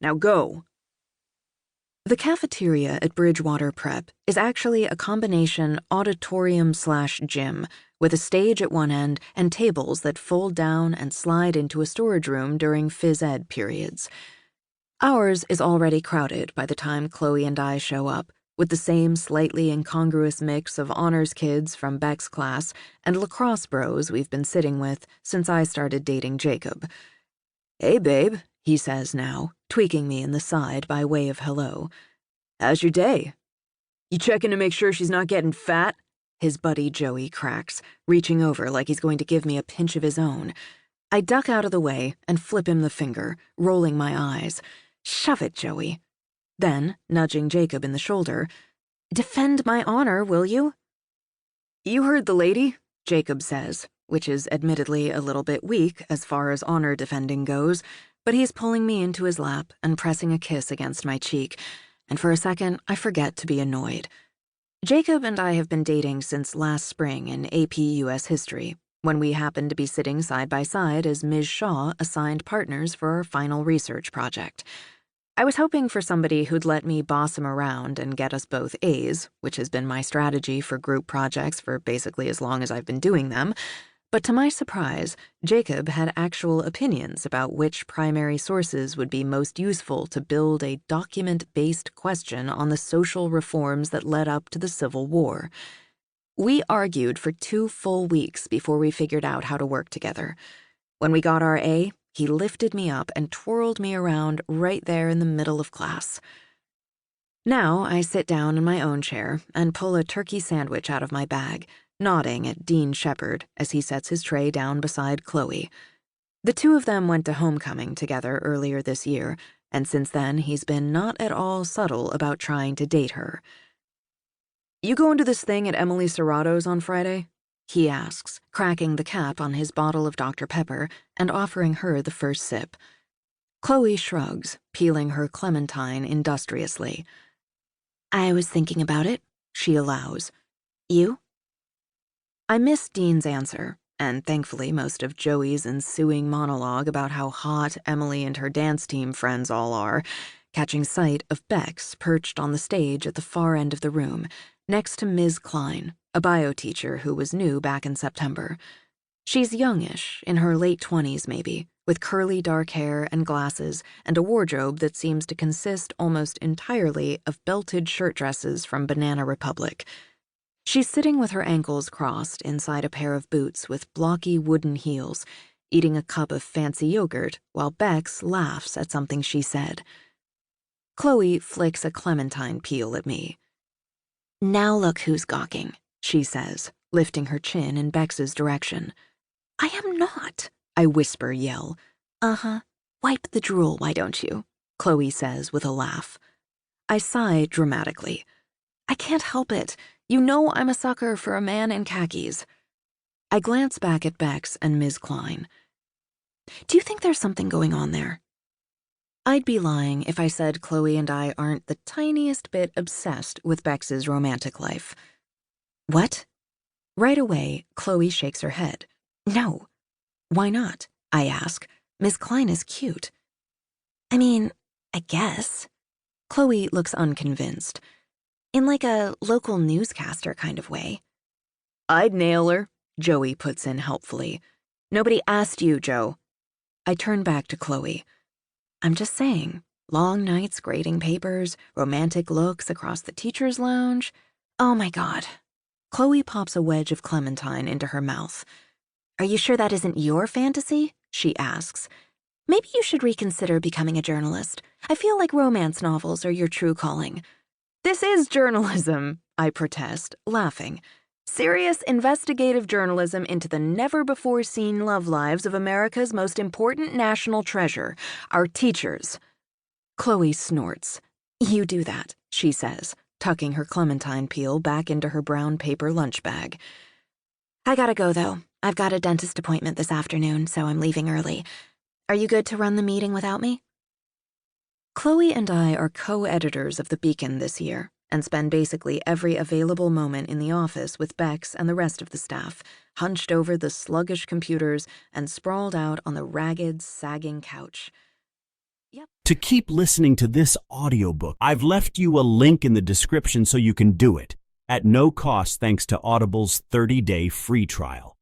Now go. The cafeteria at Bridgewater Prep is actually a combination auditorium/gym with a stage at one end and tables that fold down and slide into a storage room during phys ed periods. Ours is already crowded by the time Chloe and I show up, with the same slightly incongruous mix of honors kids from Beck's class and lacrosse bros we've been sitting with since I started dating Jacob. "Hey, babe," he says now, tweaking me in the side by way of hello. "How's your day? You checking to make sure she's not getting fat?" His buddy Joey cracks, reaching over like he's going to give me a pinch of his own. I duck out of the way and flip him the finger, rolling my eyes. "Shove it, Joey." Then, nudging Jacob in the shoulder, "Defend my honor, will you?" "You heard the lady," Jacob says, which is admittedly a little bit weak as far as honor defending goes, but he's pulling me into his lap and pressing a kiss against my cheek, and for a second I forget to be annoyed. Jacob and I have been dating since last spring in AP US History, when we happened to be sitting side by side as Ms. Shaw assigned partners for our final research project. I was hoping for somebody who'd let me boss him around and get us both A's, which has been my strategy for group projects for basically as long as I've been doing them, but to my surprise, Jacob had actual opinions about which primary sources would be most useful to build a document-based question on the social reforms that led up to the Civil War. We argued for 2 full weeks before we figured out how to work together. When we got our A, he lifted me up and twirled me around right there in the middle of class. Now I sit down in my own chair and pull a turkey sandwich out of my bag, nodding at Dean Shepherd as he sets his tray down beside Chloe. The two of them went to homecoming together earlier this year, and since then he's been not at all subtle about trying to date her. "You going to this thing at Emily Serrato's on Friday?" he asks, cracking the cap on his bottle of Dr. Pepper and offering her the first sip. Chloe shrugs, peeling her clementine industriously. "I was thinking about it," she allows. "You?" I missed Dean's answer, and thankfully most of Joey's ensuing monologue about how hot Emily and her dance team friends all are, catching sight of Bex perched on the stage at the far end of the room, next to Ms. Klein, a bio teacher who was new back in September. She's youngish, in her late 20s maybe, with curly dark hair and glasses and a wardrobe that seems to consist almost entirely of belted shirt dresses from Banana Republic. She's sitting with her ankles crossed inside a pair of boots with blocky wooden heels, eating a cup of fancy yogurt while Bex laughs at something she said. Chloe flicks a clementine peel at me. "Now look who's gawking," she says, lifting her chin in Bex's direction. "I am not," I whisper yell. "Uh-huh. Wipe the drool, why don't you?" Chloe says with a laugh. I sigh dramatically. I can't help it. You know I'm a sucker for a man in khakis. I glance back at Bex and Ms. Klein. "Do you think there's something going on there?" I'd be lying if I said Chloe and I aren't the tiniest bit obsessed with Bex's romantic life. "What?" Right away, Chloe shakes her head. "No." "Why not?" I ask. "Ms. Klein is cute." "I mean, I guess." Chloe looks unconvinced. "In like a local newscaster kind of way." "I'd nail her," Joey puts in helpfully. "Nobody asked you, Joe." I turn back to Chloe. "I'm just saying, long nights grading papers, romantic looks across the teacher's lounge. Oh my God." Chloe pops a wedge of clementine into her mouth. "Are you sure that isn't your fantasy?" she asks. "Maybe you should reconsider becoming a journalist. I feel like romance novels are your true calling." "This is journalism," I protest, laughing. "Serious investigative journalism into the never-before-seen love lives of America's most important national treasure, our teachers." Chloe snorts. "You do that," she says, tucking her clementine peel back into her brown paper lunch bag. "I gotta go, though. I've got a dentist appointment this afternoon, so I'm leaving early. Are you good to run the meeting without me?" Chloe and I are co-editors of The Beacon this year and spend basically every available moment in the office with Bex and the rest of the staff, hunched over the sluggish computers and sprawled out on the ragged, sagging couch. Yep. To keep listening to this audiobook, I've left you a link in the description so you can do it, at no cost thanks to Audible's 30-day free trial.